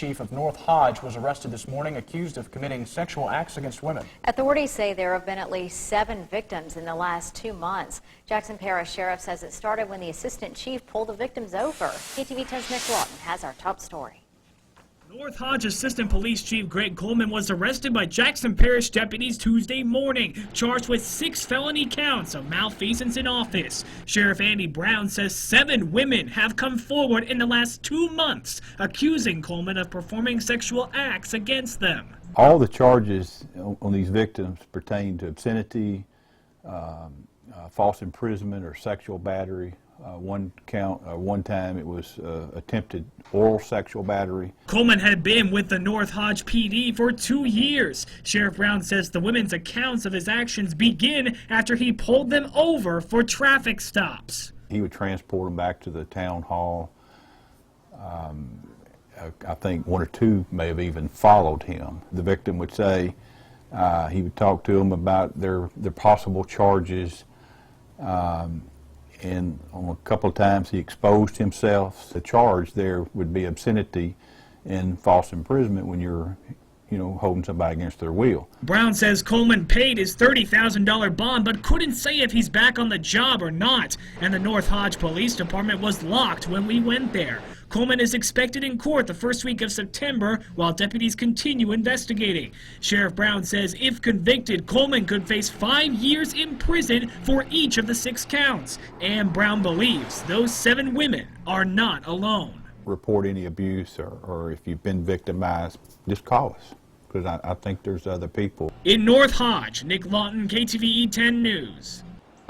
chief of North Hodge was arrested this morning, accused of committing sexual acts against women. Authorities say there have been at least 7 victims in the last 2 months. Jackson Parish Sheriff says it started when the assistant chief pulled the victims over. KTV 10's Nick Lawton has our top story. North Hodge Assistant Police Chief Greg Coleman was arrested by Jackson Parish deputies Tuesday morning, charged with 6 felony counts of malfeasance in office. Sheriff Andy Brown says 7 women have come forward in the last 2 months, accusing Coleman of performing sexual acts against them. All the charges on these victims pertain to obscenity, false imprisonment, or sexual battery. One time it was attempted oral sexual battery. Coleman had been with the North Hodge PD for 2 years. Sheriff Brown says the women's accounts of his actions begin after he pulled them over for traffic stops. He would transport them back to the town hall. I think 1 or 2 may have even followed him. The victim would say he would talk to them about their possible charges. And on a couple of times he exposed himself. The charge there would be obscenity and false imprisonment when you're, holding somebody against their will. Brown says Coleman paid his $30,000 bond but couldn't say if he's back on the job or not. And the North Hodge Police Department was locked when we went there. Coleman is expected in court the first week of September while deputies continue investigating. Sheriff Brown says if convicted, Coleman could face 5 years in prison for each of the 6 counts. And Brown believes those 7 women are not alone. Report any abuse or if you've been victimized, just call us, because I think there's other people. In North Hodge, Nick Lawton, KTVE 10 News.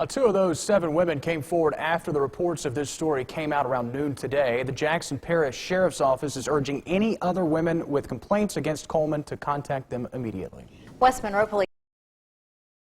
2 of those 7 women came forward after the reports of this story came out around noon today. The Jackson Parish Sheriff's Office is urging any other women with complaints against Coleman to contact them immediately. West Monroe Police